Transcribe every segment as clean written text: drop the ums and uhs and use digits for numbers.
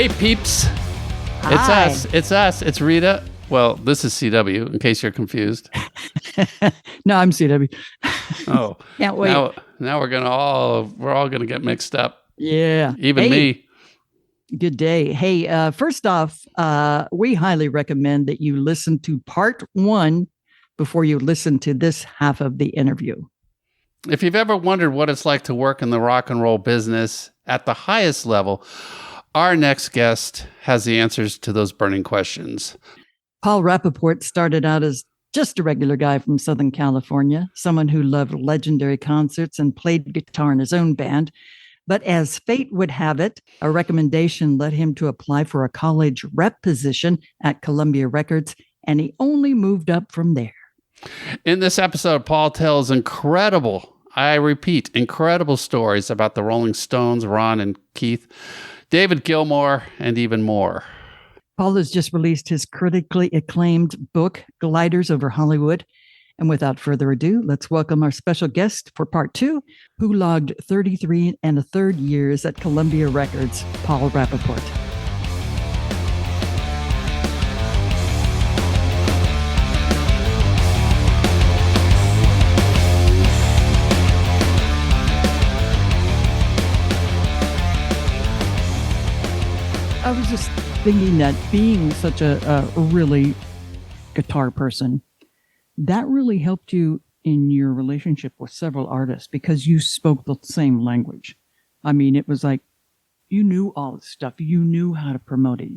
Hey, peeps. Hi. It's us. It's Rita. Well, this is CW, in case you're confused. No, I'm CW. Oh, Can't wait. Now we're all gonna get mixed up. Yeah. Even me. Good day. Hey, first off, we highly recommend that you listen to part 1 before you listen to this half of the interview. If you've ever wondered what it's like to work in the rock and roll business at the highest level, our next guest has the answers to those burning questions. Paul Rappaport started out as just a regular guy from Southern California, someone who loved legendary concerts and played guitar in his own band. But as fate would have it, a recommendation led him to apply for a college rep position at Columbia Records, and he only moved up from there. In this episode, Paul tells incredible stories about the Rolling Stones, Ron and Keith, David Gilmour, and even more. Paul has just released his critically acclaimed book, Gliders Over Hollywood. And without further ado, let's welcome our special guest for part 2, who logged 33 1/3 years at Columbia Records, Paul Rappaport. I was just thinking that being such a really guitar person, that really helped you in your relationship with several artists because you spoke the same language. I mean, it was like you knew all this stuff. You knew how to promote it.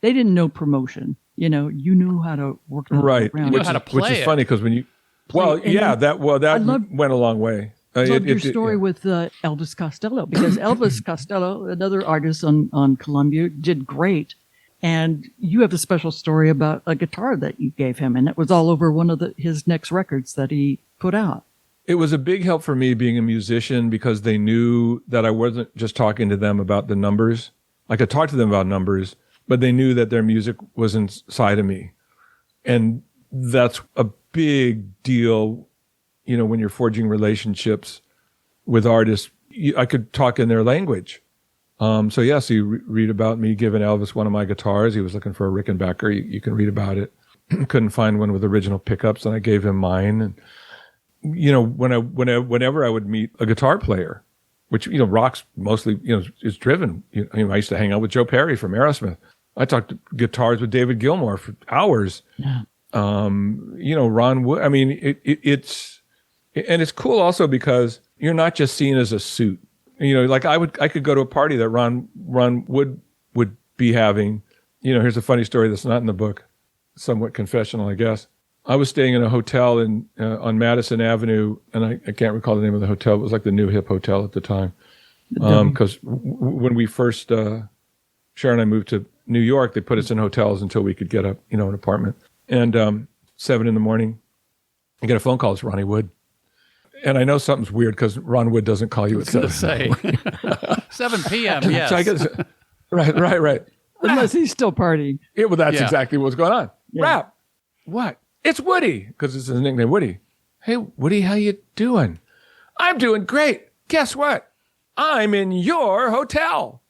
They didn't know promotion. You knew how to work it right. around. Which is funny because when you, that went a long way. I loved your story with Elvis Costello, because Elvis Costello, another artist on Columbia, did great. And you have a special story about a guitar that you gave him, and it was all over one of his next records that he put out. It was a big help for me being a musician because they knew that I wasn't just talking to them about the numbers. I could talk to them about numbers, but they knew that their music was inside of me. And that's a big deal, when you're forging relationships with artists. I could talk in their language. So you read about me giving Elvis one of my guitars. He was looking for a Rickenbacker. You can read about it. Couldn't find one with original pickups, and I gave him mine. And whenever I would meet a guitar player, which rock's mostly is driven. I used to hang out with Joe Perry from Aerosmith. I talked guitars with David Gilmour for hours. Yeah. Ron Wood. I mean, it's cool also because you're not just seen as a suit. Like I could go to a party that Ron would be having. Here's a funny story that's not in the book, somewhat confessional, I guess. I was staying in a hotel on Madison Avenue, and I can't recall the name of the hotel. It was like the New Hip Hotel at the time. Because when we first, Sharon and I moved to New York, they put us in hotels until we could get an apartment. And 7 a.m, I get a phone call. It's Ronnie Wood. And I know something's weird because Ron Wood doesn't call you at 7. Say 7 p.m. Yes. So I guess, right. Unless he's still partying. That's exactly what's going on. Yeah. Rap. What? It's Woody, because it's his nickname, Woody. Hey, Woody, how you doing? I'm doing great. Guess what? I'm in your hotel.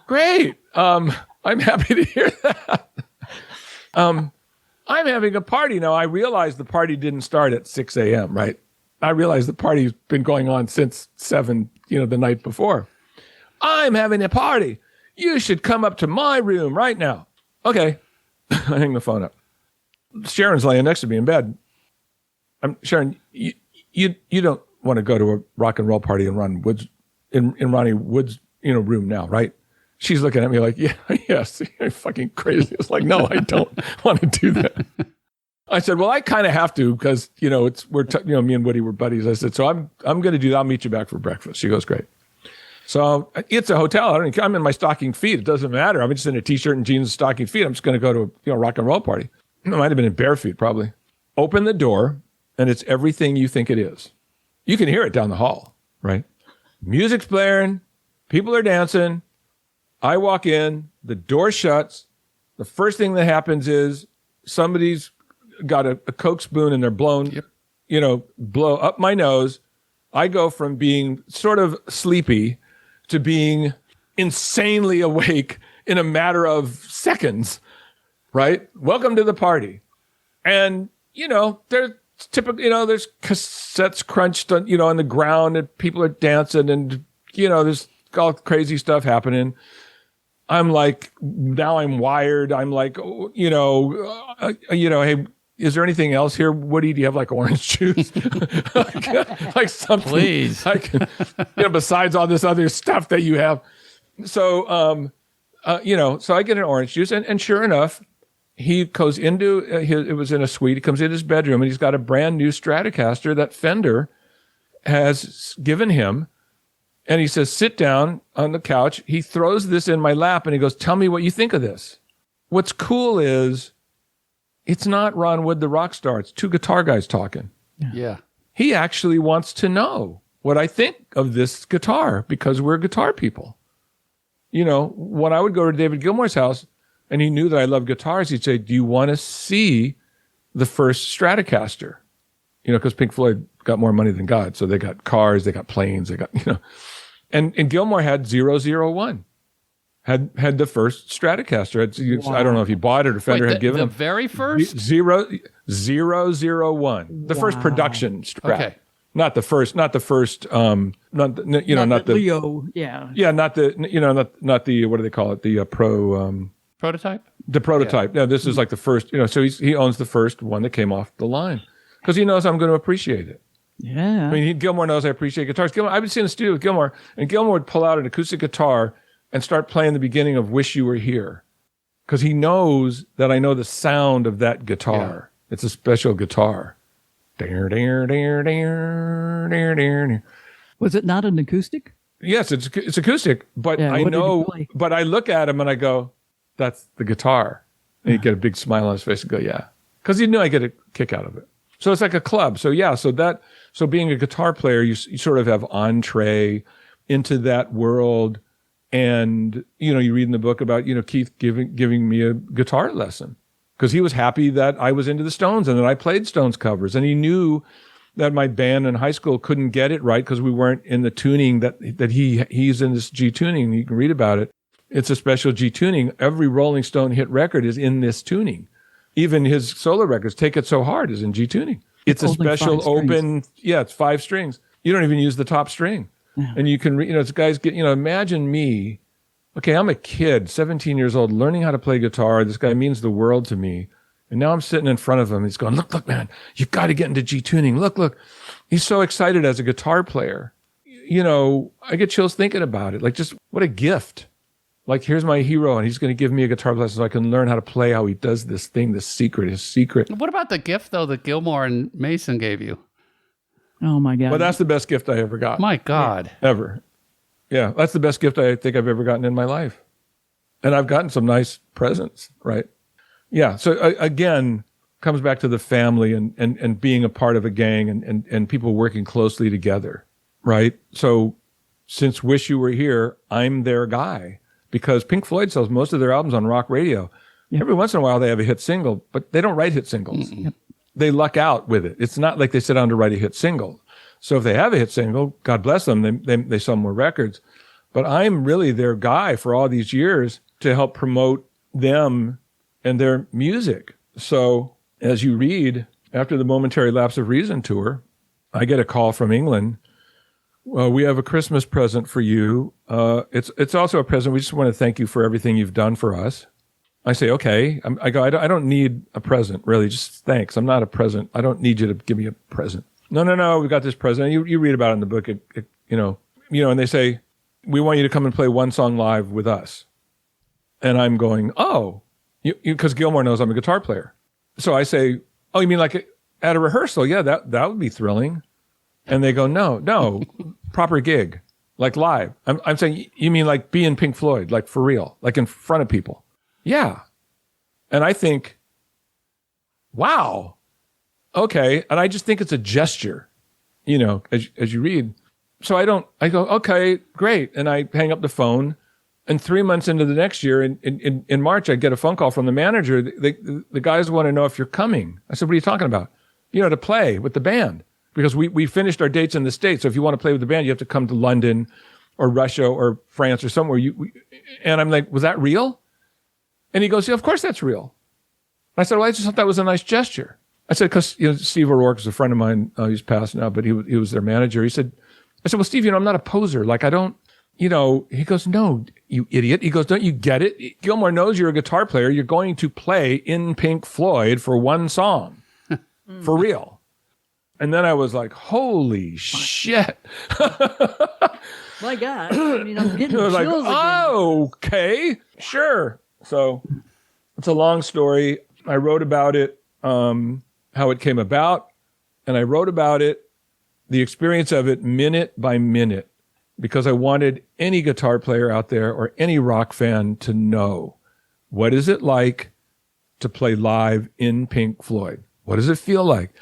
Great. I'm happy to hear that. I'm having a party. Now, I realize the party didn't start at 6 a.m., right? I realize the party's been going on since 7, the night before. I'm having a party. You should come up to my room right now. Okay. I hang the phone up. Sharon's laying next to me in bed. Sharon, you don't want to go to a rock and roll party in Ronnie Wood's room now, right? She's looking at me like, yes, you're fucking crazy. It's like, no, I don't want to do that. I said, well, I kind of have to because, me and Woody were buddies. I said, so I'm going to do that. I'll meet you back for breakfast. She goes, great. So it's a hotel. I'm in my stocking feet. It doesn't matter. I'm just in a t-shirt and jeans and stocking feet. I'm just going to go to a rock and roll party. I might have been in bare feet, probably. Open the door, and it's everything you think it is. You can hear it down the hall, right? Music's blaring. People are dancing. I walk in, the door shuts. The first thing that happens is somebody's got a Coke spoon and they're blown, blow up my nose. I go from being sort of sleepy to being insanely awake in a matter of seconds, right? Welcome to the party. And, there's typically, there's cassettes crunched on, on the ground and people are dancing and, there's all crazy stuff happening. I'm like, now I'm wired. I'm like, hey, is there anything else here, Woody? Do you have like orange juice? like something. Please. Besides all this other stuff that you have. So, so I get an orange juice and sure enough, he goes into it was in a suite. He comes in his bedroom and he's got a brand new Stratocaster that Fender has given him. And he says, sit down on the couch. He throws this in my lap and he goes, tell me what you think of this. What's cool is it's not Ron Wood, the rock star. It's two guitar guys talking. Yeah. He actually wants to know what I think of this guitar because we're guitar people. When I would go to David Gilmour's house and he knew that I love guitars, he'd say, do you want to see the first Stratocaster? Because Pink Floyd got more money than God. So they got cars, they got planes, they got, And Gilmour had 001. Had the first Stratocaster. Wow. I don't know if he bought it or Fender had given him. The very first? 001. The first production Strat. Okay. Not the first, not the Leo, yeah. Yeah, not the what do they call it? The prototype? The prototype. Yeah, this is like the first, so he owns the first one that came off the line. Because he knows I'm going to appreciate it. Yeah. I mean, Gilmour knows I appreciate guitars. I've been sitting in the studio with Gilmour, and Gilmour would pull out an acoustic guitar and start playing the beginning of Wish You Were Here. Because he knows that I know the sound of that guitar. Yeah. It's a special guitar. Was it not an acoustic? Yes, it's acoustic, but yeah, I know, but I look at him and I go, that's the guitar. And he'd get a big smile on his face and go, yeah. Because he knew I get a kick out of it. So it's like a club. So yeah, so being a guitar player, you sort of have entree into that world. And, you read in the book about, Keith giving me a guitar lesson because he was happy that I was into the Stones and that I played Stones covers. And he knew that my band in high school couldn't get it right because we weren't in the tuning that he's in this G tuning. You can read about it. It's a special G tuning. Every Rolling Stone hit record is in this tuning. Even his solo records, Take It So Hard, is in G tuning. It's a special open, it's 5 strings. You don't even use the top string. Yeah. And you can, it's guys get, imagine me. Okay, I'm a kid, 17 years old, learning how to play guitar. This guy means the world to me. And now I'm sitting in front of him. He's going, look, man, you've got to get into G tuning. Look. He's so excited as a guitar player. I get chills thinking about it. Like, just what a gift. Like, here's my hero, and he's going to give me a guitar lesson so I can learn how to play how he does this thing, his secret. What about the gift, though, that Gilmour and Mason gave you? Oh, my God. Well, that's the best gift I ever got. My God. Ever. Yeah, that's the best gift I think I've ever gotten in my life. And I've gotten some nice presents, right? Yeah, so again, comes back to the family and being a part of a gang and people working closely together, right? So since Wish You Were Here, I'm their guy. Because Pink Floyd sells most of their albums on rock radio. Yep. Every once in a while they have a hit single, but they don't write hit singles. Yep. They luck out with it. It's not like they sit down to write a hit single. So if they have a hit single, God bless them, they sell more records. But I'm really their guy for all these years to help promote them and their music. So as you read, after the Momentary Lapse of Reason tour, I get a call from England. Well, we have a Christmas present for you. It's also a present. We just want to thank you for everything you've done for us. I say, okay. I don't need a present, really. Just thanks. I'm not a present. I don't need you to give me a present. No. We got this present. You read about it in the book. And they say, we want you to come and play one song live with us. And I'm going, oh, because Gilmour knows I'm a guitar player. So I say, oh, you mean like at a rehearsal? Yeah, that would be thrilling. And they go, no, proper gig, like live. I'm saying, you mean like be in Pink Floyd, like for real, like in front of people? Yeah. And I think, wow, okay. And I just think it's a gesture, as you read. So I go, okay, great. And I hang up the phone. And 3 months into the next year, in March, I get a phone call from the manager. The guys want to know if you're coming. I said, what are you talking about? To play with the band. Because we finished our dates in the States. So if you want to play with the band, you have to come to London or Russia or France or somewhere. And I'm like, was that real? And he goes, yeah, of course that's real. I said, well, I just thought that was a nice gesture. I said, because Steve O'Rourke is a friend of mine. He's passed now, but he was their manager. I said, well, Steve, I'm not a poser. Like, I don't, he goes, no, you idiot. He goes, don't you get it? Gilmour knows you're a guitar player. You're going to play in Pink Floyd for one song. For real. And then I was like, holy shit. My God. I mean, I'm getting chills like, again. oh, okay, sure. So it's a long story. I wrote about it, how it came about, and I wrote about it, the experience of it minute by minute, because I wanted any guitar player out there or any rock fan to know, what is it like to play live in Pink Floyd? What does it feel like?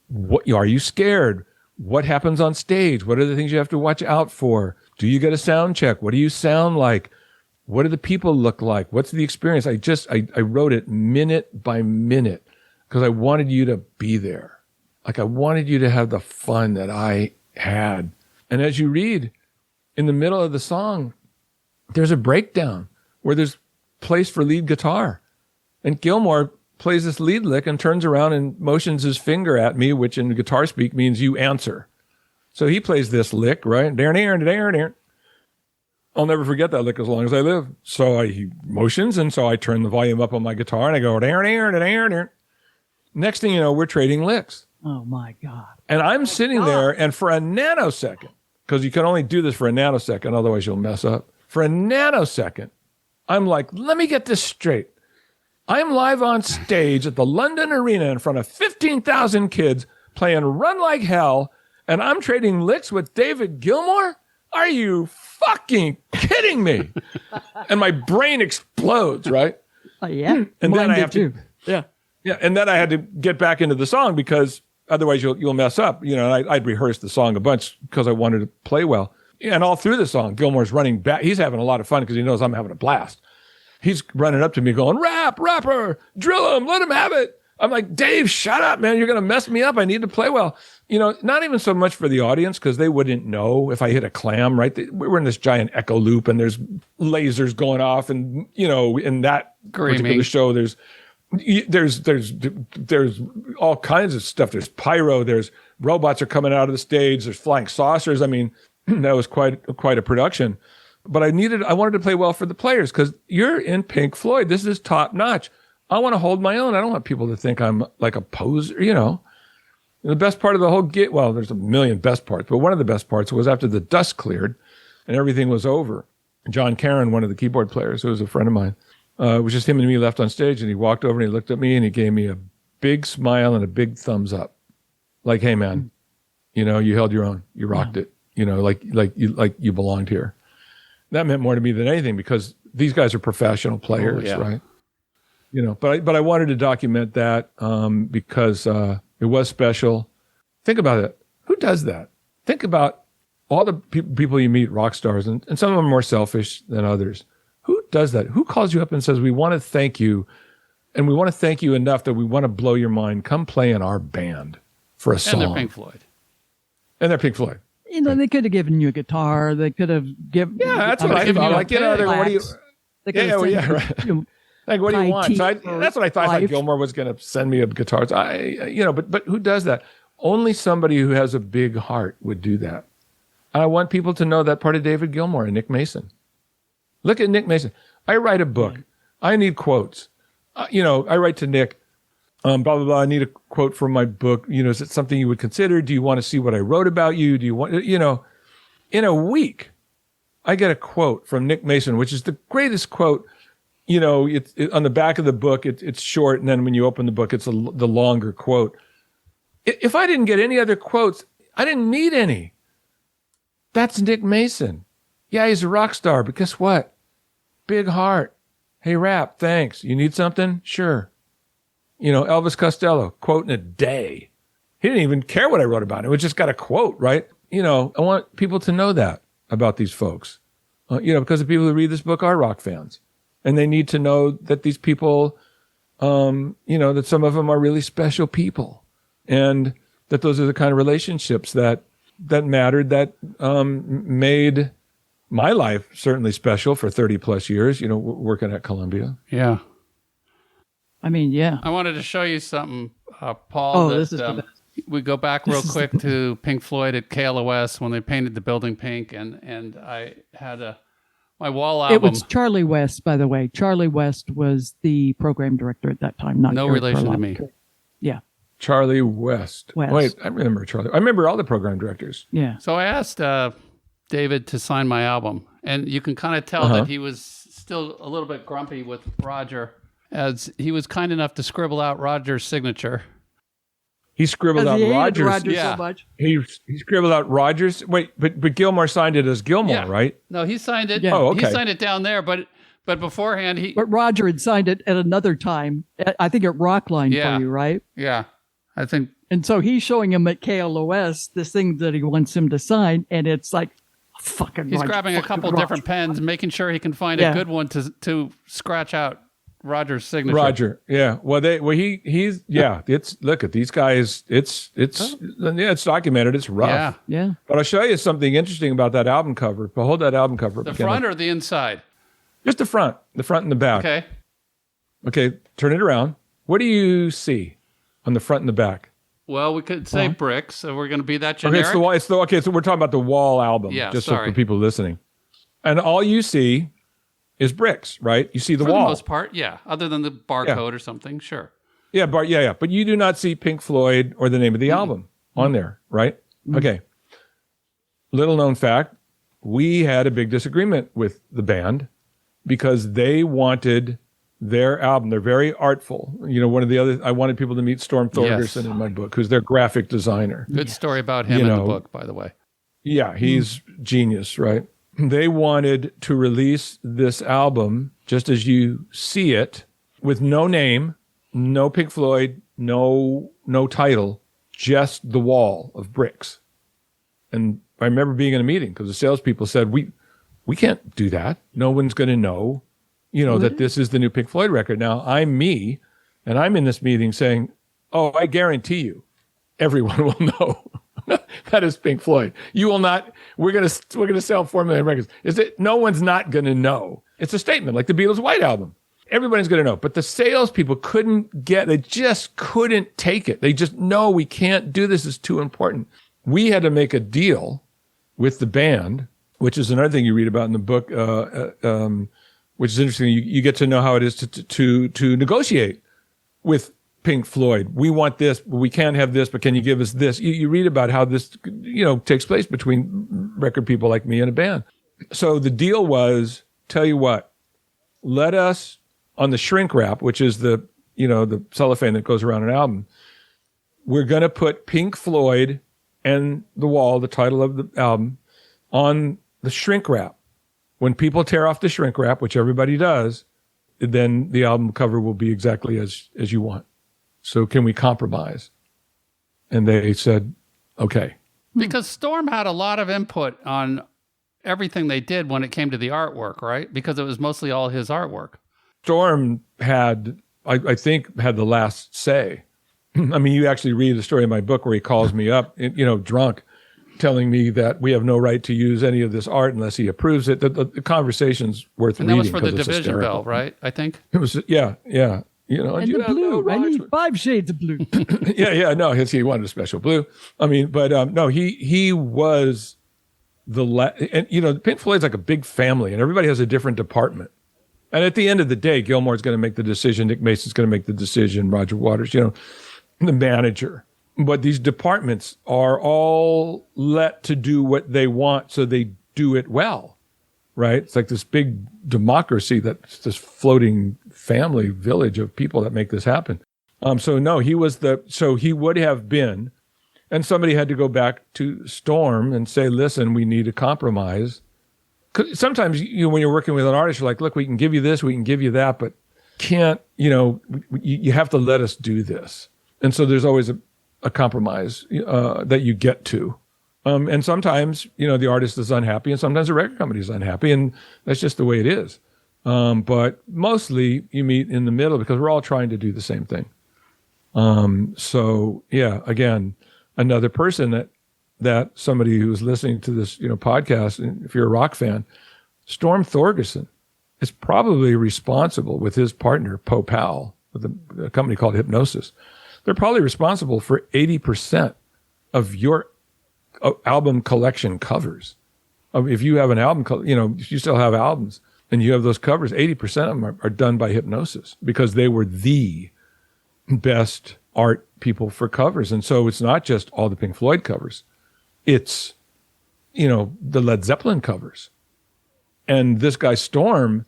What are you scared? What happens on stage? What are the things you have to watch out for? Do you get a sound check? What do you sound like? What do the people look like? What's the experience? I wrote it minute by minute because I wanted you to be there. Like, I wanted you to have the fun that I had. And as you read in the middle of the song, there's a breakdown where there's place for lead guitar. And Gilmour plays this lead lick and turns around and motions his finger at me, which in guitar speak means you answer. So he plays this lick, right? I'll never forget that lick as long as I live. So he motions, and so I turn the volume up on my guitar, and I go, next thing you know, we're trading licks. Oh, my God. And I'm sitting there, and for a nanosecond, because you can only do this for a nanosecond, otherwise you'll mess up. For a nanosecond, I'm like, let me get this straight. I'm live on stage at the London Arena in front of 15,000 kids playing Run Like Hell, and I'm trading licks with David Gilmour? Are you fucking kidding me? And my brain explodes, right? Yeah. And then I have to. Yeah. Yeah, and then I had to get back into the song because otherwise you'll mess up. I'd rehearsed the song a bunch because I wanted to play well. And all through the song, Gilmour's running back. He's having a lot of fun because he knows I'm having a blast. He's running up to me going, rapper, drill him, let him have it. I'm like, Dave, shut up, man. You're going to mess me up. I need to play well. Not even so much for the audience because they wouldn't know if I hit a clam, right? We're in this giant echo loop and there's lasers going off. And, in that particular show, there's all kinds of stuff. There's pyro, there's robots are coming out of the stage, there's flying saucers. I mean, that was quite a production. But I wanted to play well for the players because you're in Pink Floyd. This is top notch. I want to hold my own. I don't want people to think I'm like a poser, The best part of the whole gig, well, there's a million best parts, but one of the best parts was after the dust cleared and everything was over. John Caron, one of the keyboard players, who was a friend of mine, it was just him and me left on stage, and he walked over and he looked at me and he gave me a big smile and a big thumbs up. Like, hey man, you held your own. You rocked it. Like you belonged here. That meant more to me than anything because these guys are professional players, right? But I wanted to document that because it was special. Think about it. Who does that? Think about all the people you meet, rock stars, and some of them are more selfish than others. Who does that? Who calls you up and says, we want to thank you, and we want to thank you enough that we want to blow your mind. Come play in our band for a song. And they're Pink Floyd. Right. They could have given you a guitar. They could have given. Yeah, that's what I thought. Like, what do you? Right. Like, what do you want? So that's what I thought. I thought Gilmour was going to send me a guitar. But who does that? Only somebody who has a big heart would do that. And I want people to know that part of David Gilmour and Nick Mason. Look at Nick Mason. I write a book. I need quotes. I write to Nick, blah, blah, blah. I need a quote from my book. Is it something you would consider? Do you want to see what I wrote about you? Do you want, in a week, I get a quote from Nick Mason, which is the greatest quote. It's on the back of the book, it's short. And then when you open the book, it's the longer quote. If I didn't get any other quotes, I didn't need any. That's Nick Mason. Yeah, he's a rock star, but guess what? Big heart. Hey, Rap, thanks. You need something? Sure. Elvis Costello, quote in a day. He didn't even care what I wrote about him. It just got a quote, right? I want people to know that about these folks. Because the people who read this book are rock fans. And they need to know that these people, that some of them are really special people. And that those are the kind of relationships that mattered, that made my life certainly special for 30 plus years, working at Columbia. Yeah. I mean, yeah. I wanted to show you something, Paul. Oh, this is the best. We go back real quick to Pink Floyd at KLOS when they painted the building pink, and I had my wall album. It was Charlie West, by the way. Charlie West was the program director at that time. Not no Eric relation to Furlong. me. Yeah. Charlie West. Wait, I remember Charlie. I remember all the program directors. Yeah. So I asked David to sign my album, and you can kind of tell that he was still a little bit grumpy with Roger, as he was kind enough to scribble out Roger's signature. He scribbled out Rogers. Yeah. So much. He scribbled out Rogers. Wait, but Gilmour signed it as Gilmour, right? No, he signed it. Yeah. Oh, okay. He signed it down there, but beforehand he. But Roger had signed it at another time. I think at Rockline for you, right? Yeah, I think. And so he's showing him at KLOS this thing that he wants him to sign, and it's like, fucking. He's Roger, grabbing a couple different pens, making sure he can find a good one to scratch out Roger's signature. Roger, yeah. He's it's look at these guys. It's documented. It's rough. Yeah. But I'll show you something interesting about that album cover. But hold that album cover. The front or the inside? Just the front and the back. Okay. Turn it around. What do you see on the front and the back? Well, we could say bricks, so we're going to be that generic. Okay, so we're talking about the wall album. Yeah, just so for people listening. And all you see is bricks, right? You see the wall. For the most part, yeah. Other than the barcode or something, sure. Yeah, but you do not see Pink Floyd or the name of the album on there, right? Okay. Little known fact, we had a big disagreement with the band because they wanted their album. They're very artful. One of the other, I wanted people to meet Storm Thorgerson in my book, who's their graphic designer. Good story about him in the book, by the way. Yeah, he's genius, right? They wanted to release this album just as you see it, with no name, no Pink Floyd, no title, just the wall of bricks. And I remember being in a meeting because the salespeople said, we can't do that. No one's going to know, that this is the new Pink Floyd record. Now, I'm me, and I'm in this meeting saying, oh, I guarantee you, everyone will know. That is Pink Floyd. You will not. We're gonna sell 4 million records. Is it? No one's not gonna know. It's a statement, like the Beatles' White Album. Everybody's gonna know. But the salespeople they just couldn't take it. They just, no, we can't do this. It's too important. We had to make a deal with the band, which is another thing you read about in the book, which is interesting. You get to know how it is to negotiate with Pink Floyd. We want this, but we can't have this, but can you give us this? You read about how this, takes place between record people like me and a band. So the deal was, tell you what, let us, on the shrink wrap, which is the cellophane that goes around an album, we're going to put Pink Floyd and The Wall, the title of the album, on the shrink wrap. When people tear off the shrink wrap, which everybody does, then the album cover will be exactly as you want. So can we compromise? And they said, okay. Because Storm had a lot of input on everything they did when it came to the artwork, right? Because it was mostly all his artwork. Storm had, I think, had the last say. I mean, you actually read the story in my book where he calls me up, drunk, telling me that we have no right to use any of this art unless he approves it. The conversation's worth reading. And that was for the Division hysterical. Bell, right? I think. It was, yeah. And the blue. I need 5 shades of blue. Yeah. No, he wanted a special blue. I mean, but no, he was and Pink Floyd's like a big family, and everybody has a different department. And at the end of the day, Gilmour's going to make the decision. Nick Mason's going to make the decision. Roger Waters, the manager. But these departments are all let to do what they want, so they do it well, right? It's like this big democracy, that's this floating family village of people that make this happen. So no, he would have been, and somebody had to go back to Storm and say, listen, we need a compromise. 'Cause sometimes when you're working with an artist, you're like, look, we can give you this, we can give you that, but can't, you have to let us do this. And so there's always a compromise that you get to. And sometimes, the artist is unhappy, and sometimes the record company is unhappy, and that's just the way it is. But mostly you meet in the middle because we're all trying to do the same thing. So yeah, again, another person that that somebody who's listening to this, podcast, and if you're a rock fan, Storm Thorgerson is probably responsible with his partner, Poe Powell, with a company called Hypnosis. They're probably responsible for 80% of your album collection covers. If you have an album, if you still have albums and you have those covers, 80% of them are done by Hypnosis because they were the best art people for covers. And so it's not just all the Pink Floyd covers. It's, the Led Zeppelin covers. And this guy, Storm,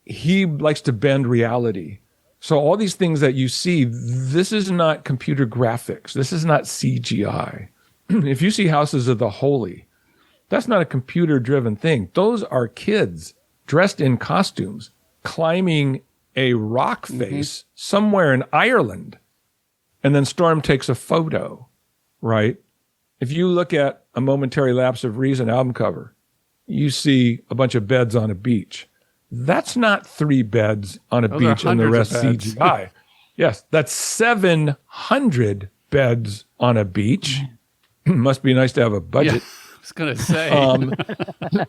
he likes to bend reality. So all these things that you see, this is not computer graphics. This is not CGI. If you see Houses of the Holy, that's not a computer-driven thing. Those are kids dressed in costumes climbing a rock face somewhere in Ireland. And then Storm takes a photo, right? If you look at A Momentary Lapse of Reason album cover, you see a bunch of beds on a beach. That's not 3 beds on a beach and the rest CGI. Yes, that's 700 beds on a beach. Must be nice to have a budget. Yeah, I was going to say.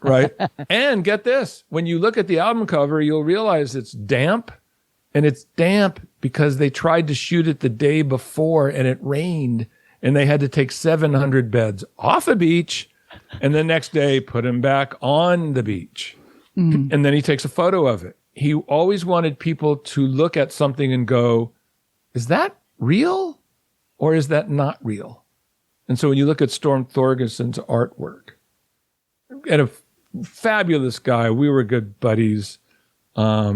Right. And get this. When you look at the album cover, you'll realize it's damp. And it's damp because they tried to shoot it the day before and it rained. And they had to take 700 beds off a beach and the next day put them back on the beach. And then he takes a photo of it. He always wanted people to look at something and go, is that real or is that not real? And so when you look at Storm Thorgerson's artwork, and a fabulous guy, we were good buddies. I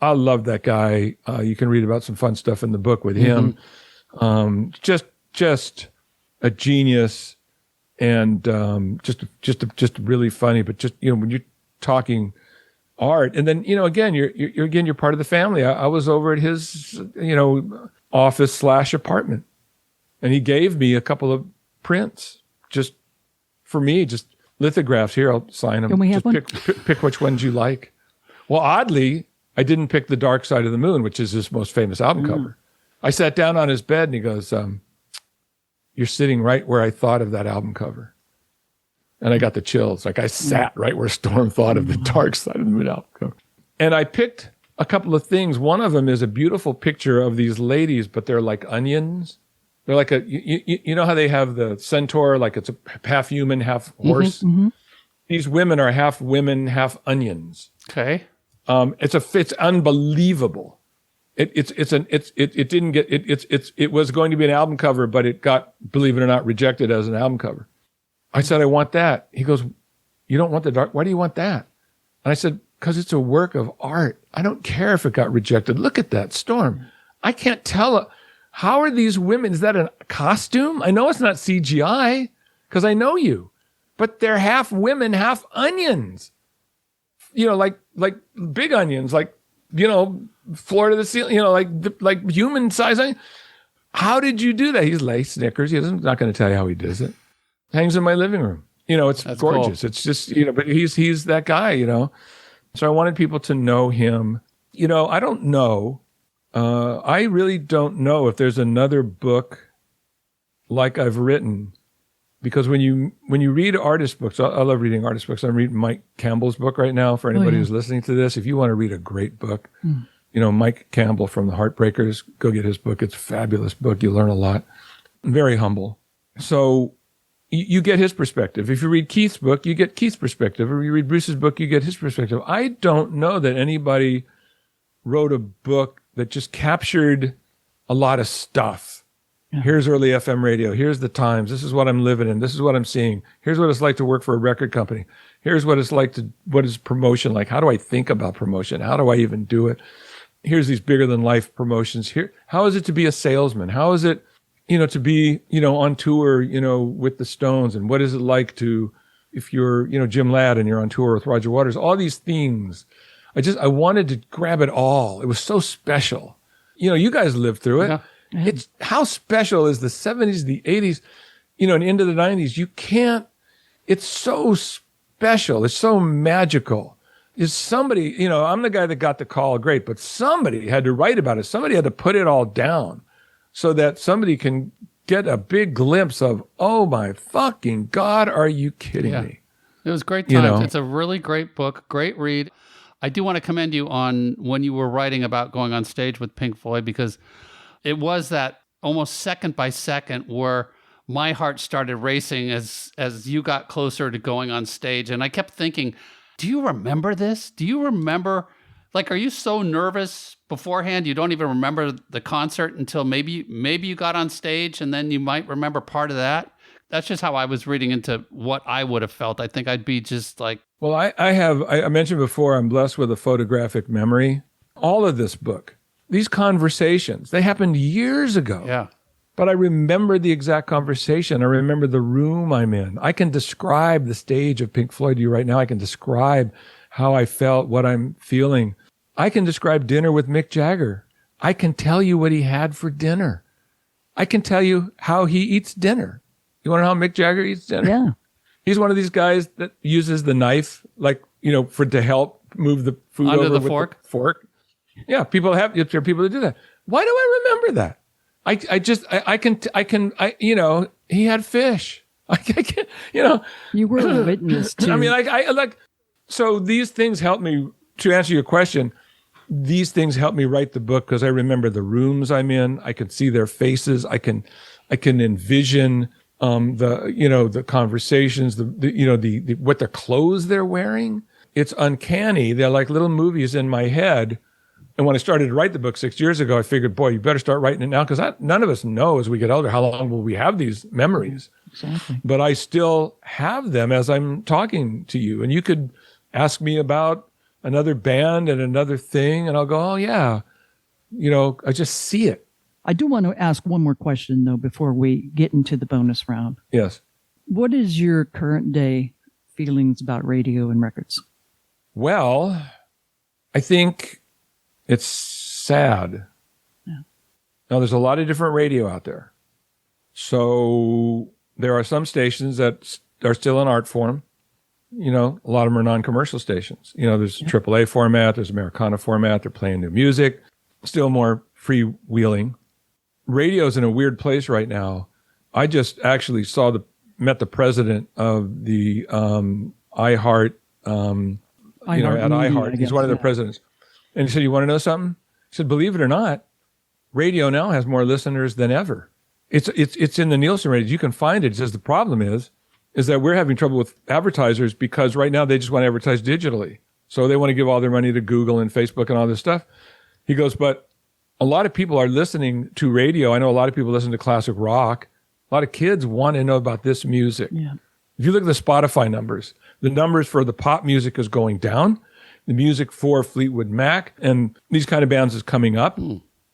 love that guy. You can read about some fun stuff in the book with him. Just a genius and just really funny, but just, when you're talking art, and then again you're part of the family. I was over at his office / apartment, and he gave me a couple of prints just for me, just lithographs. Here, I'll sign them. Can we have one? Pick which ones you like. Well, oddly, I didn't pick The Dark Side of the Moon, which is his most famous album cover. I sat down on his bed and he goes, you're sitting right where I thought of that album cover. And I got the chills. Like I sat right where Storm thought of The Dark Side of the Moon album cover. And I picked a couple of things. One of them is a beautiful picture of these ladies, but they're like onions. They're like you know how they have the centaur, like it's a half human, half horse? These women are half women, half onions. Okay. It's unbelievable. It was going to be an album cover, but it got, believe it or not, rejected as an album cover. I said, I want that. He goes, you don't want the dark? Why do you want that? And I said, because it's a work of art. I don't care if it got rejected. Look at that, Storm. I can't tell. How are these women? Is that a costume? I know it's not CGI because I know you, but they're half women, half onions. Like big onions, like, floor to the ceiling, like human size onion. How did you do that? He's like Snickers. He's not going to tell you how he does it. Hangs in my living room. It's That's gorgeous. Cool. It's just, but he's that guy, So I wanted people to know him. I don't know. I really don't know if there's another book like I've written, because when you read artist books, I love reading artist books. I'm reading Mike Campbell's book right now for anybody who's listening to this. If you want to read a great book, Mike Campbell from the Heartbreakers, go get his book. It's a fabulous book. You learn a lot. Very humble. So you get his perspective. If you read Keith's book, you get Keith's perspective. Or you read Bruce's book, you get his perspective. I don't know that anybody wrote a book that just captured a lot of stuff. Yeah. Here's early FM radio. Here's the times. This is what I'm living in. This is what I'm seeing. Here's what it's like to work for a record company. Here's what it's like what is promotion like? How do I think about promotion? How do I even do it? Here's these bigger than life promotions here. How is it to be a salesman? How is it, to be, on tour, with the Stones? And what is it like if you're, Jim Ladd and you're on tour with Roger Waters? All these themes. I wanted to grab it all. It was so special. You guys lived through it. Yeah. It's how special is the 70s, the 80s, and into the 90s. It's so special. It's so magical. Is somebody, I'm the guy that got the call, great, but somebody had to write about it. Somebody had to put it all down so that somebody can get a big glimpse of, oh my fucking God, are you kidding me? It was great times. You know? It's a really great book, great read. I do want to commend you on when you were writing about going on stage with Pink Floyd, because it was that almost second by second where my heart started racing as you got closer to going on stage. And I kept thinking, do you remember this? Do you remember, like, are you so nervous beforehand you don't even remember the concert until maybe you got on stage, and then you might remember part of that? That's just how I was reading into what I would have felt. I think I'd be just like... Well, I mentioned before, I'm blessed with a photographic memory. All of this book, these conversations, they happened years ago. Yeah. But I remember the exact conversation. I remember the room I'm in. I can describe the stage of Pink Floyd to you right now. I can describe how I felt, what I'm feeling. I can describe dinner with Mick Jagger. I can tell you what he had for dinner. I can tell you how he eats dinner. You want to know how Mick Jagger eats dinner? Yeah. He's one of these guys that uses the knife, like, to help move the food Under over the with fork? the fork. Yeah, there are people that do that. Why do I remember that? He had fish. I can't, You were a witness to. I mean, so these things help me, to answer your question, these things help me write the book because I remember the rooms I'm in. I can see their faces. I can envision the conversations, the what their clothes they're wearing. It's uncanny. They're like little movies in my head. And when I started to write the book 6 years ago, I figured, boy, you better start writing it now, because none of us know as we get older how long will we have these memories. Exactly. But I still have them as I'm talking to you. And you could ask me about another band and another thing, and I'll go, oh, yeah. I just see it. I do want to ask one more question, though, before we get into the bonus round. Yes. What is your current day feelings about radio and records? Well, I think it's sad. Yeah. Now, there's a lot of different radio out there. So there are some stations that are still in art form. A lot of them are non-commercial stations. There's AAA format, there's Americana format, they're playing new music, still more freewheeling. Radio's in a weird place right now. I just actually met the president of the iHeart, at iHeart. He's one of their presidents. And he said, you want to know something? He said, believe it or not, radio now has more listeners than ever. It's in the Nielsen ratings. You can find it. He says the problem is that we're having trouble with advertisers because right now they just want to advertise digitally. So they want to give all their money to Google and Facebook and all this stuff. He goes, but a lot of people are listening to radio. I know a lot of people listen to classic rock. A lot of kids want to know about this music. Yeah. If you look at the Spotify numbers, the numbers for the pop music is going down. The music for Fleetwood Mac and these kind of bands is coming up.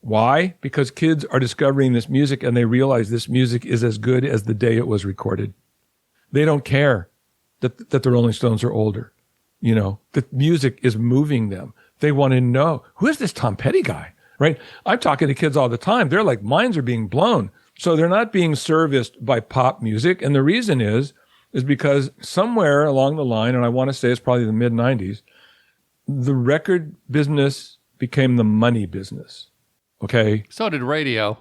Why? Because kids are discovering this music and they realize this music is as good as the day it was recorded. They don't care that the Rolling Stones are older. The music is moving them. They want to know, who is this Tom Petty guy? Right? I'm talking to kids all the time. They're like, minds are being blown. So they're not being serviced by pop music. And the reason is because somewhere along the line, and I want to say it's probably the mid-90s, the record business became the money business. Okay. So did radio.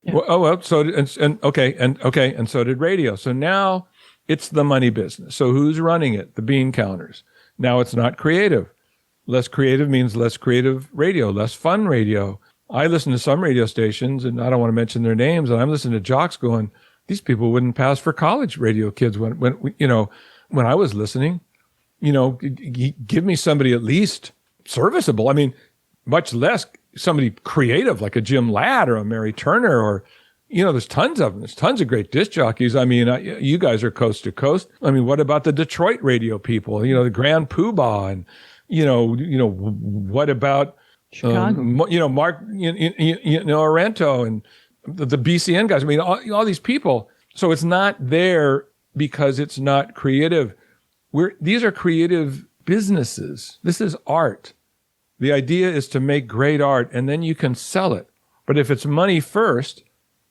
Yeah. So did radio. So now it's the money business. So who's running it? The bean counters. Now it's not creative. Less creative means less creative radio, less fun radio. I listen to some radio stations, and I don't want to mention their names, and I'm listening to jocks going, these people wouldn't pass for college radio kids when I was listening. Give me somebody at least serviceable. I mean, much less somebody creative like a Jim Ladd or a Mary Turner or, there's tons of them. There's tons of great disc jockeys. I mean, you guys are coast to coast. I mein, what about the Detroit radio people? The Grand Poobah and, what about, Chicago. Mark, Arento and the BCN guys. I mean, all these people. So it's not there because it's not creative. These are creative businesses. This is art. The idea is to make great art and then you can sell it. But if it's money first,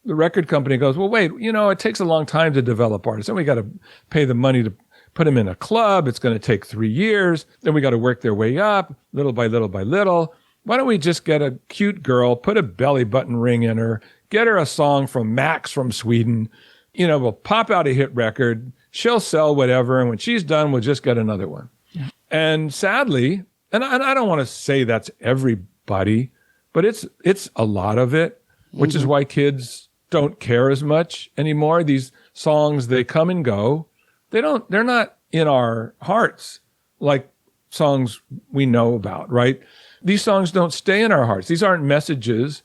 the record company goes, well, wait, it takes a long time to develop artists. Then we got to pay the money to put them in a club. It's going to take 3 years. Then we got to work their way up little by little by little. Why don't we just get a cute girl, put a belly button ring in her, Get her a song from Max from Sweden. You know, we'll pop out a hit record. She'll sell whatever. And when she's done, we'll just get another one. Yeah. And sadly, and I don't want to say that's everybody, but it's a lot of it, which is why kids don't care as much anymore. These songs, they come and go. They're not in our hearts like songs we know about, right? These songs don't stay in our hearts. These aren't messages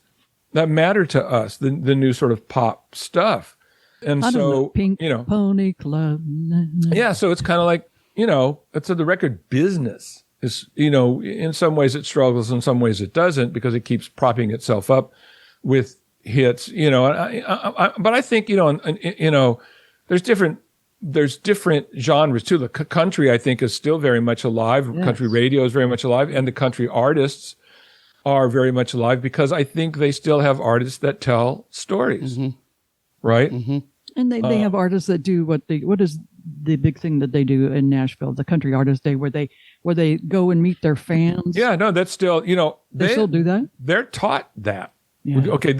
that matter to us, the new sort of pop stuff. And I so, don't know, Pink you know, Pony Club. yeah, so it's kind of like, you know, it's the record business is, you know, in some ways it struggles, in some ways it doesn't, because it keeps propping itself up with hits, you know. But I think, you know, there's different genres too. The country, I think, is still very much alive. Yes. Country radio is very much alive, and the country artists are very much alive because I think they still have artists that tell stories, right? Mm-hmm. And they have artists that do what is the big thing that they do in Nashville, the Country Artist Day, where they go and meet their fans. Yeah, no, that's still, you know, they still do that. They're taught that. Yeah. Okay,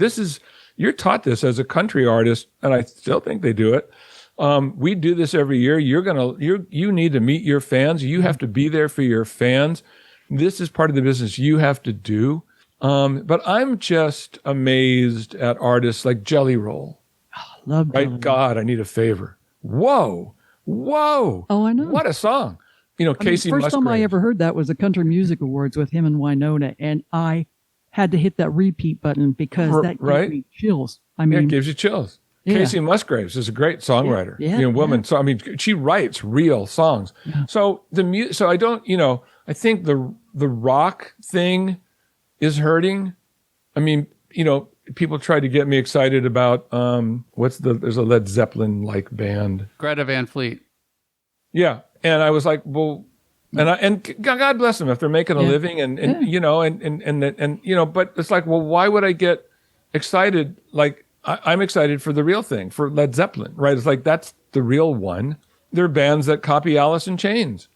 you're taught this as a country artist, and I still think they do it. We do this every year. You need to meet your fans. You have to be there for your fans. This is part of the business you have to do. But I'm just amazed at artists like Jelly Roll. Oh, love right? Jelly. God, I need a favor. Whoa. Oh, I know. What a song. You know, Casey Musgraves. First time I ever heard that was the Country Music Awards with him and Winona, and I had to hit that repeat button because that gave me chills. I mean, it gives you chills. Yeah. Casey Musgraves is a great songwriter. Woman. Yeah. So I mean, she writes real songs. Yeah. So so I don't, you know, I think the rock thing is hurting. I mean, you know, people try to get me excited about there's a Led Zeppelin like band, Greta Van Fleet. Yeah, and I was like, well, and God bless them if they're making a living, and you know, and you know, but it's like, well, why would I get excited? Like I'm excited for the real thing, for Led Zeppelin, right? It's like that's the real one. There are bands that copy Alice in Chains,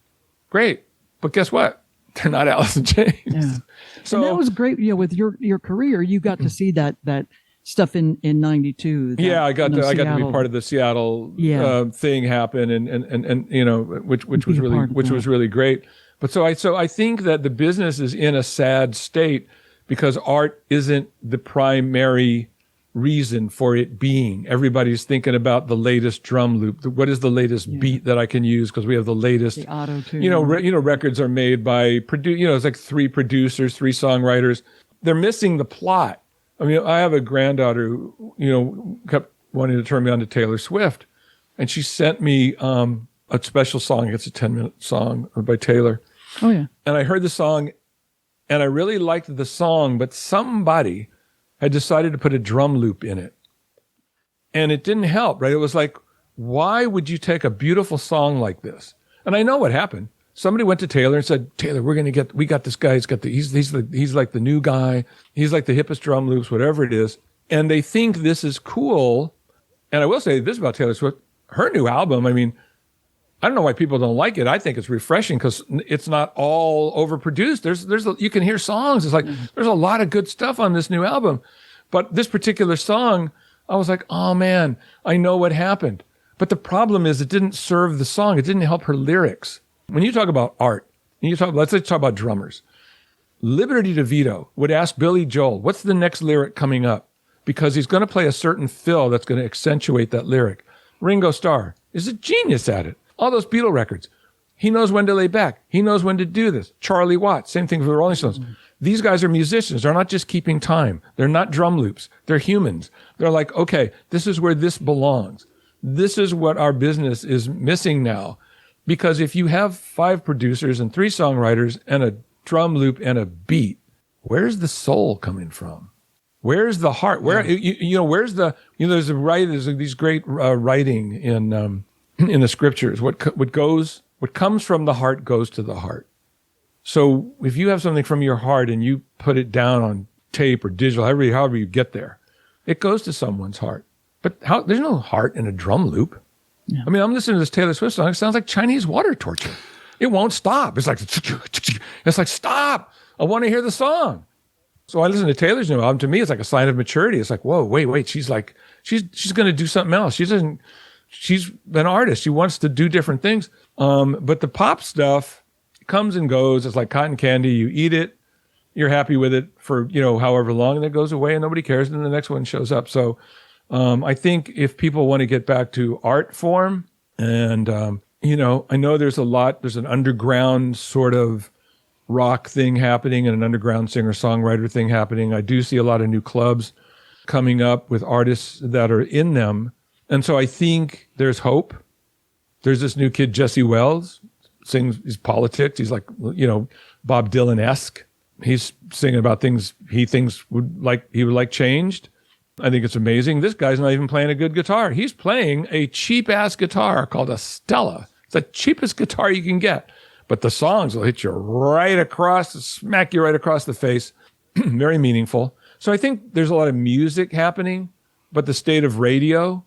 great, but guess what? They're not Alice in Chains. Yeah. So and that was great. You know, with your career, you got to see that stuff in '92. Yeah, I got to be part of the Seattle thing happen, and you know, which was really great. But so I think that the business is in a sad state because art isn't the primary reason for it being. Everybody's thinking about the latest drum loop. What is the latest beat that I can use? Because we have the latest. The auto-tune. You know, records are made by it's like 3 producers, 3 songwriters. They're missing the plot. I mean, I have a granddaughter who, you know, kept wanting to turn me on to Taylor Swift, and she sent me a special song. It's a 10-minute song by Taylor. Oh yeah. And I heard the song, and I really liked the song, but somebody had decided to put a drum loop in it. And it didn't help, right? It was like, why would you take a beautiful song like this? And I know what happened. Somebody went to Taylor and said, Taylor, we got this guy. He's like the new guy. He's like the hippest drum loops, whatever it is. And they think this is cool. And I will say this about Taylor Swift, her new album, I mean, I don't know why people don't like it. I think it's refreshing because it's not all overproduced. You can hear songs. It's like, there's a lot of good stuff on this new album. But this particular song, I was like, oh man, I know what happened. But the problem is it didn't serve the song. It didn't help her lyrics. When you talk about art, let's talk about drummers. Liberty DeVito would ask Billy Joel, what's the next lyric coming up? Because he's going to play a certain fill that's going to accentuate that lyric. Ringo Starr is a genius at it. All those Beatle records. He knows when to lay back. He knows when to do this. Charlie Watts, same thing for the Rolling Stones. These guys are musicians. They're not just keeping time. They're not drum loops. They're humans. They're like, okay, this is where this belongs. This is what our business is missing now. Because if you have 5 producers and 3 songwriters and a drum loop and a beat, where's the soul coming from? Where's the heart? Where's the, there's these great writing in the scriptures. What comes from the heart goes to the heart. So if you have something from your heart and you put it down on tape or digital, however you get there, it goes to someone's heart. But there's no heart in a drum loop. Yeah. I mean, I'm listening to this Taylor Swift song. It sounds like Chinese water torture. It won't stop. It's like, stop. I want to hear the song. So I listen to Taylor's new album. To me, it's like a sign of maturity. It's like, whoa, wait. She's going to do something else. She's an artist. She wants to do different things. But the pop stuff comes and goes. It's like cotton candy. You eat it, you're happy with it for, however long, and it goes away and nobody cares. And then the next one shows up. So, I think if people want to get back to art form and, I know there's an underground sort of rock thing happening and an underground singer-songwriter thing happening. I do see a lot of new clubs coming up with artists that are in them. And so I think there's hope. There's this new kid, Jesse Wells, he's politics. He's like, Bob Dylan-esque. He's singing about things he thinks he would like changed. I think it's amazing. This guy's not even playing a good guitar. He's playing a cheap-ass guitar called a Stella. It's the cheapest guitar you can get. But the songs will hit you smack you right across the face. Very meaningful. So I think there's a lot of music happening, but the state of radio,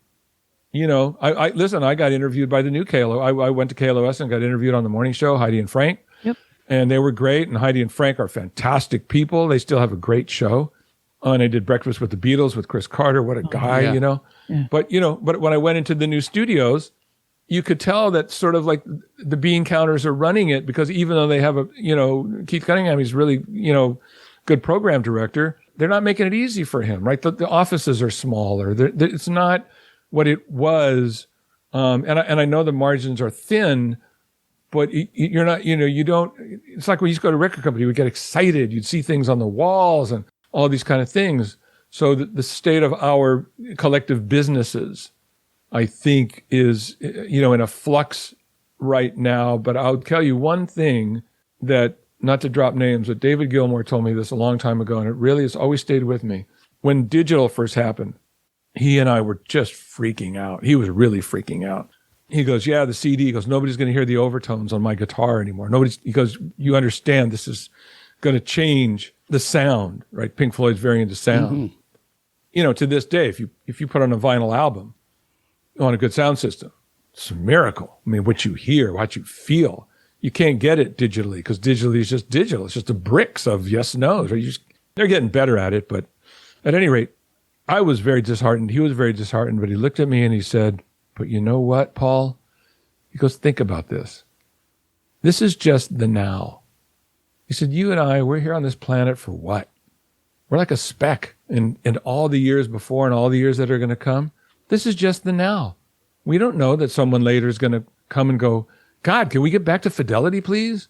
I got interviewed by the new KLO. I went to KLOS and got interviewed on the morning show, Heidi and Frank. Yep. And they were great. And Heidi and Frank are fantastic people. They still have a great show. And I did Breakfast with the Beatles with Chris Carter. What a guy, Yeah. But when I went into the new studios, you could tell that sort of like the bean counters are running it, because even though they have Keith Cunningham, he's really, good program director, they're not making it easy for him, right? The offices are smaller. It's not what it was. And I know the margins are thin, but you're not, you don't, it's like when you used to go to a record company, you would get excited. You'd see things on the walls and all these kind of things. So the state of our collective businesses, I think, is, in a flux right now. But I'll tell you one thing that, not to drop names, but David Gilmour told me this a long time ago, and it really has always stayed with me. When digital first happened, he and I were just freaking out. He was really freaking out. He goes, yeah, the CD. He goes, nobody's going to hear the overtones on my guitar anymore. He goes, you understand this is going to change the sound, right? Pink Floyd's very into sound. Mm-hmm. To this day, if you put on a vinyl album on a good sound system, it's a miracle. I mean, what you hear, what you feel, you can't get it digitally, because digitally is just digital. It's just the bricks of yes, no's. Right? They're getting better at it. But at any rate, I was very disheartened. He was very disheartened, but he looked at me and he said, but you know what, Paul? He goes, think about this. This is just the now. He said, you and I, we're here on this planet for what? We're like a speck in all the years before and all the years that are going to come. This is just the now. We don't know that someone later is going to come and go, God, can we get back to fidelity, please?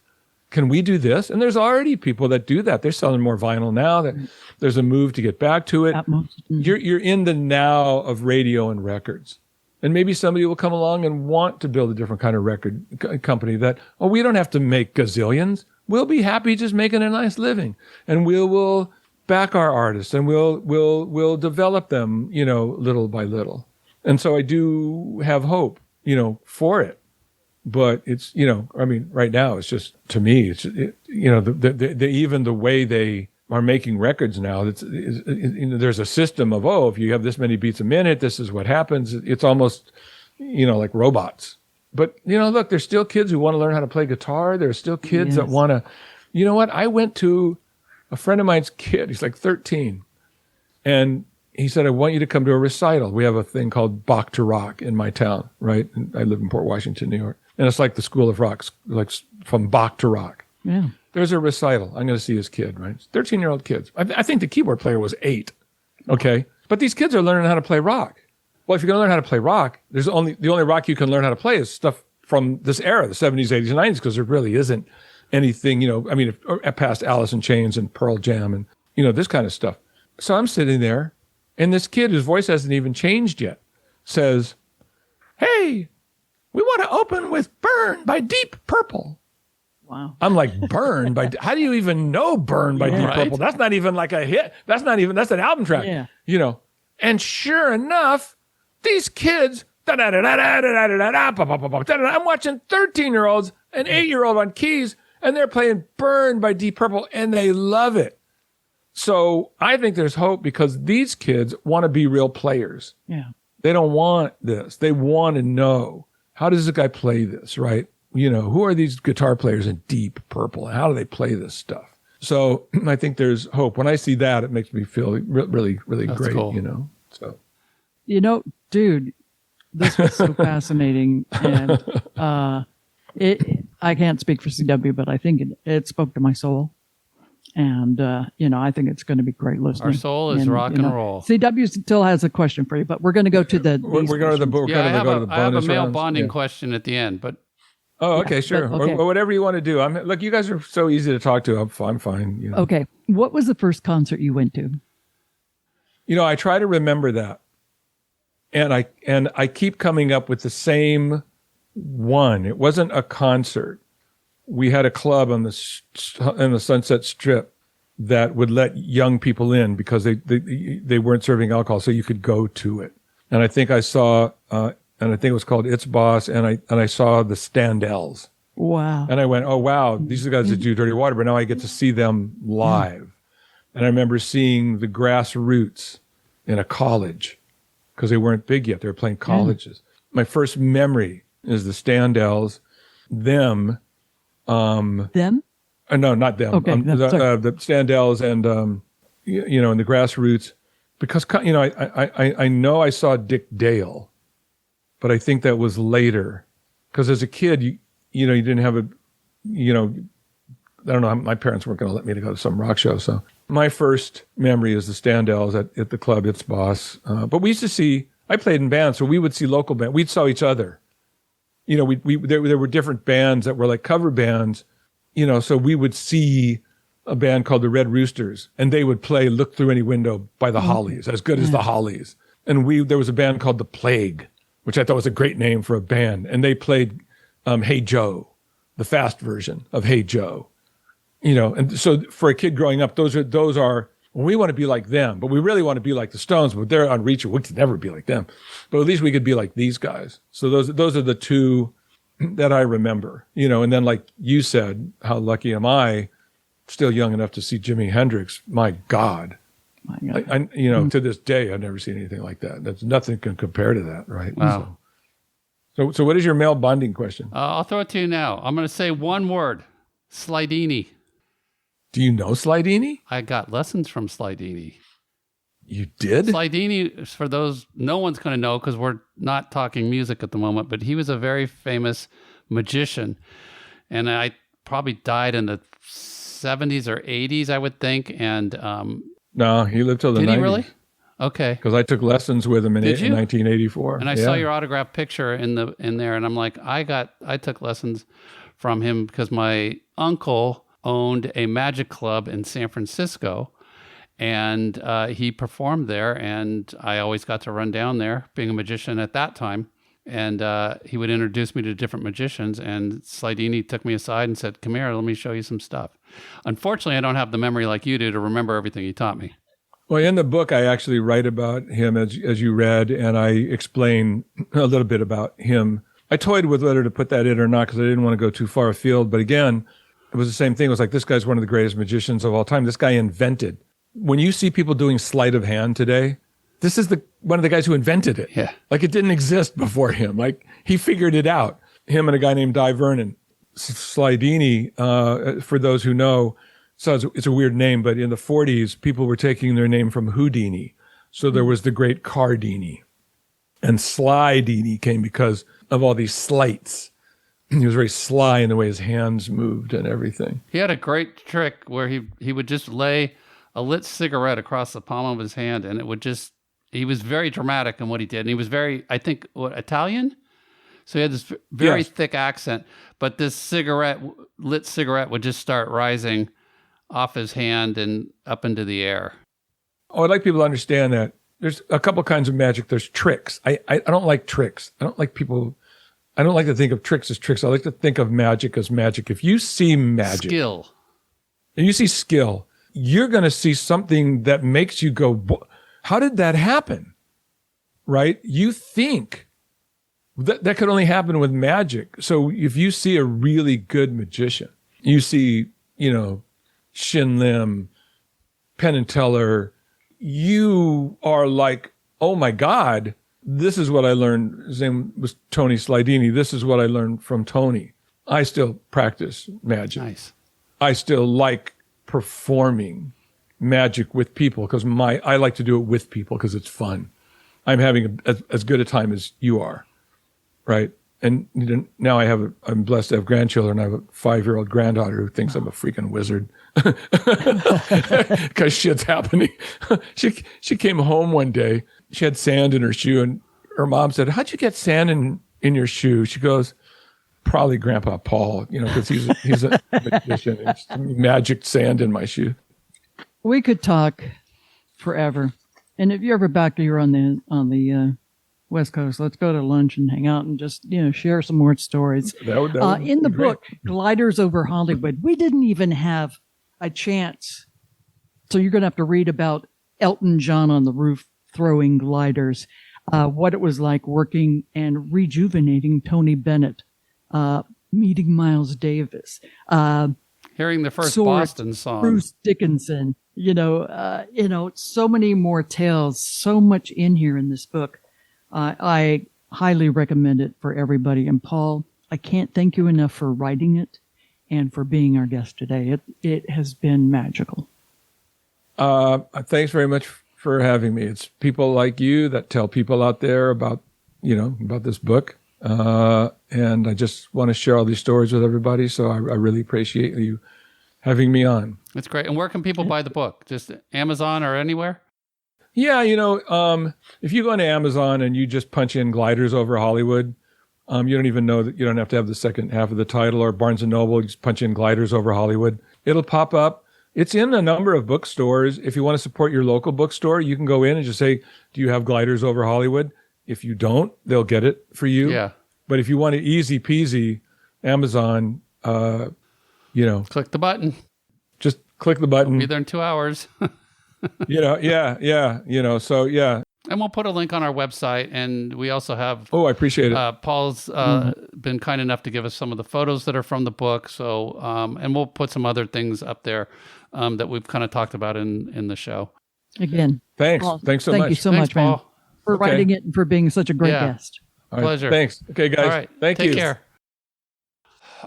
Can we do this? And there's already people that do that. They're selling more vinyl now. That there's a move to get back to it. You're in the now of radio and records. And maybe somebody will come along and want to build a different kind of record company that, we don't have to make gazillions. We'll be happy just making a nice living. And we'll back our artists, and we'll develop them, little by little. And so I do have hope, for it. But it's, right now it's just, to me, it's, even the way they are making records now, there's a system of, if you have this many beats a minute, this is what happens. It's almost, like robots. But, look, there's still kids who want to learn how to play guitar. There's still kids that want to, what? I went to a friend of mine's kid. He's like 13. And he said, I want you to come to a recital. We have a thing called Bach to Rock in my town, right? And I live in Port Washington, New York. And it's like the School of Rock, like from Bach to Rock. Yeah. There's a recital. I'm going to see his kid, right? 13-year-old kids. I think the keyboard player was 8. Okay. But these kids are learning how to play rock. Well, if you're going to learn how to play rock, the only rock you can learn how to play is stuff from this era, the 70s, 80s, and 90s, because there really isn't anything, past Alice in Chains and Pearl Jam and, this kind of stuff. So I'm sitting there, and this kid, whose voice hasn't even changed yet, says, hey, we want to open with Burn by Deep Purple. Wow. I'm like, Burn by, how do you even know Burn by Deep Purple? That's not even like a hit. That's an album track, And sure enough, these kids, I'm watching 13-year-olds, an 8-year-old on keys, and they're playing Burn by Deep Purple, and they love it. So I think there's hope, because these kids want to be real players. Yeah. They don't want this. They want to know, how does this guy play this, right? Who are these guitar players in Deep Purple? How do they play this stuff? So I think there's hope. When I see that, it makes me feel really, really That's great, cool. So. Dude, this was so fascinating. And I can't speak for CW, but I think it spoke to my soul. And, I think it's going to be great listening. Our soul is rock and roll. CW still has a question for you, but we're going to go to the... We're going to the bonus I have a male rounds. bonding question at the end, but... Oh, okay, sure. Okay. Or whatever you want to do. Look, you guys are so easy to talk to. I'm fine. Okay. What was the first concert you went to? I try to remember that. And I keep coming up with the same one. It wasn't a concert. We had a club in the Sunset Strip that would let young people in because they weren't serving alcohol, so you could go to it. And I think I saw, and I think it was called It's Boss, and I saw the Standells. Wow. And I went, oh, wow, these are the guys that do Dirty Water, but now I get to see them live. And I remember seeing the Grassroots in a college because they weren't big yet. They were playing colleges. My first memory is the Standells, them. Them? No, not them. Okay, the Standells and, and the Grassroots. Because, I know I saw Dick Dale, but I think that was later. Because as a kid, you didn't have I don't know, my parents weren't going to let me to go to some rock show. So my first memory is the Standells at the club, It's Boss. But we used to see, I played in bands, so we would see local bands. We saw each other. There were different bands that were like cover bands, so we would see a band called the Red Roosters, and they would play Look Through Any Window by the Hollies, as good as the Hollies. And there was a band called The Plague, which I thought was a great name for a band. And they played Hey Joe, the fast version of Hey Joe. And so for a kid growing up, those are we want to be like them, but we really want to be like the Stones, but they're unreachable. We could never be like them. But at least we could be like these guys. So those are the two that I remember, and then like you said, how lucky am I still young enough to see Jimi Hendrix? My God. To this day, I've never seen anything like that. That's nothing can compare to that. Right. Wow. So what is your male bonding question? I'll throw it to you now. I'm going to say one word, Slidini. Do you know Slidini? I got lessons from Slidini. You did? Slidini, for those, no one's going to know because we're not talking music at the moment, but he was a very famous magician. And I probably died in the 70s or 80s, I would think. And no, he lived till the 90s. Did he really? Okay. Because I took lessons with him in 1984. And I saw your autographed picture in there, and I'm like, I took lessons from him because my uncle owned a magic club in San Francisco, and he performed there, and I always got to run down there, being a magician at that time, and he would introduce me to different magicians, and Slidini took me aside and said, come here, let me show you some stuff. Unfortunately, I don't have the memory like you do to remember everything he taught me. Well, in the book, I actually write about him as you read, and I explain a little bit about him. I toyed with whether to put that in or not because I didn't want to go too far afield, but again, it was the same thing. It was like, this guy's one of the greatest magicians of all time. This guy invented. When you see people doing sleight of hand today, this is one of the guys who invented it. Yeah. Like it didn't exist before him. Like he figured it out. Him and a guy named Di Vernon. Slidini, for those who know, it's a weird name, but in the 40s, people were taking their name from Houdini. So there was the great Cardini. And Slidini came because of all these sleights. He was very sly in the way his hands moved and everything. He had a great trick where he would just lay a lit cigarette across the palm of his hand, and he was very dramatic in what he did. And he was very, I think, Italian? So he had this very thick accent, but this lit cigarette would just start rising off his hand and up into the air. Oh, I'd like people to understand that there's a couple kinds of magic. There's tricks. I don't like tricks. I don't like to think of tricks as tricks. I like to think of magic as magic. If you see magic, skill, and you see skill, you're going to see something that makes you go, how did that happen? Right? You think that could only happen with magic. So if you see a really good magician, you see, Shin Lim, Penn and Teller, you are like, oh my God, this is what I learned. His name was Tony Slidini. This is what I learned from Tony. I still practice magic. Nice. I still like performing magic with people, because I like to do it with people because it's fun. I'm having as good a time as you are, right? And now I'm blessed to have grandchildren. I have a 5-year-old granddaughter who thinks I'm a freaking wizard because shit's happening. She came home one day. She had sand in her shoe, and her mom said, "How'd you get sand in your shoe?" She goes, "Probably Grandpa Paul, because he's a magician. It's magic sand in my shoe." We could talk forever, and if you're ever back here on the West Coast, let's go to lunch and hang out and just share some more stories. That would in the be great. book, Gliders Over Hollywood, we didn't even have a chance. So you're going to have to read about Elton John on the roof throwing gliders, what it was like working and rejuvenating Tony Bennett, meeting Miles Davis, Hearing the first Sword, Boston song. Bruce Dickinson, so many more tales, so much in here in this book. I highly recommend it for everybody. And Paul, I can't thank you enough for writing it and for being our guest today. It has been magical. Thanks very much for having me. It's people like you that tell people out there about this book. And I just want to share all these stories with everybody. So I really appreciate you having me on. That's great. And where can people buy the book? Just Amazon or anywhere? Yeah, if you go on Amazon and you just punch in Gliders Over Hollywood, you don't even know that you don't have to have the second half of the title, or Barnes & Noble, you just punch in Gliders Over Hollywood. It'll pop up. It's in a number of bookstores. If you want to support your local bookstore, you can go in and just say, "Do you have Gliders Over Hollywood?" If you don't, they'll get it for you. Yeah. But if you want it easy peasy, Amazon, Click the button. just click the button. Be there in 2 hours. So yeah. And we'll put a link on our website. And we also have Oh, I appreciate it. Paul's been kind enough to give us some of the photos that are from the book. So, and we'll put some other things up there that we've kind of talked about in the show. Again, Thanks. Paul, Thanks so much. Thank you so Thanks, much, man, Paul. for Okay. writing it and for being such a great Yeah. guest. All right, Pleasure. Thanks. Okay, guys. All right. Thank you. Take care.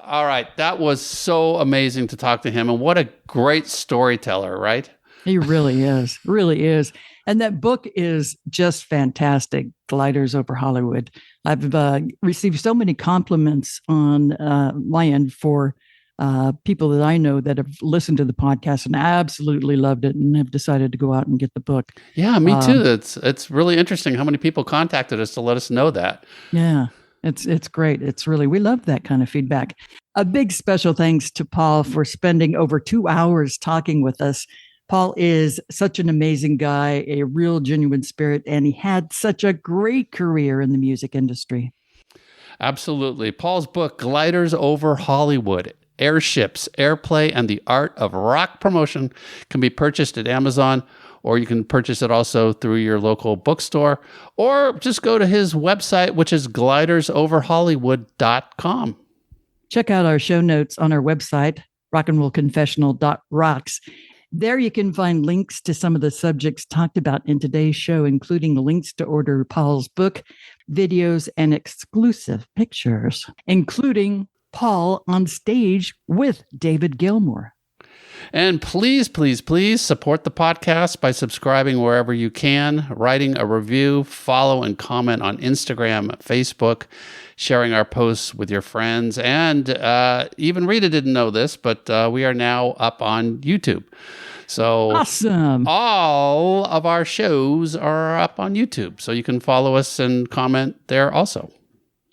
All right. That was so amazing to talk to him. And what a great storyteller, right? He really is. Really is. And that book is just fantastic, Gliders Over Hollywood. I've received so many compliments on my end for people that I know that have listened to the podcast and absolutely loved it and have decided to go out and get the book. Yeah, me too. It's really interesting how many people contacted us to let us know that. Yeah, it's great. It's really, we love that kind of feedback. A big special thanks to Paul for spending over 2 hours talking with us. Paul is such an amazing guy, a real genuine spirit, and he had such a great career in the music industry. Absolutely. Paul's book, Gliders Over Hollywood, Airships, Airplay, and the Art of Rock Promotion, can be purchased at Amazon, or you can purchase it also through your local bookstore, or just go to his website, which is glidersoverhollywood.com. Check out our show notes on our website, rockandrollconfessional.rocks. There you can find links to some of the subjects talked about in today's show, including links to order Paul's book, videos, and exclusive pictures, including Paul on stage with David Gilmour. And please, please, please support the podcast by subscribing wherever you can, writing a review, follow and comment on Instagram, Facebook, sharing our posts with your friends. And even Rita didn't know this, but we are now up on YouTube. So Awesome. all of our shows are up on YouTube. So you can follow us and comment there also.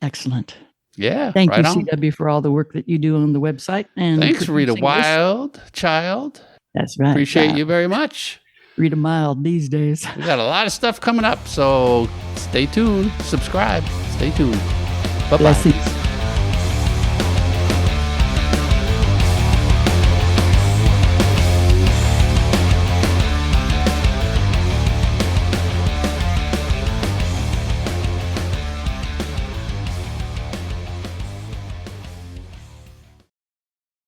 Excellent. Yeah. Thank right you, on. CW, for all the work that you do on the website. And Thanks, Rita producing this. Wildchild. That's right. Appreciate you very much. Rita Mild these days. We got a lot of stuff coming up, so stay tuned, subscribe, stay tuned. Bye-bye. Blessings.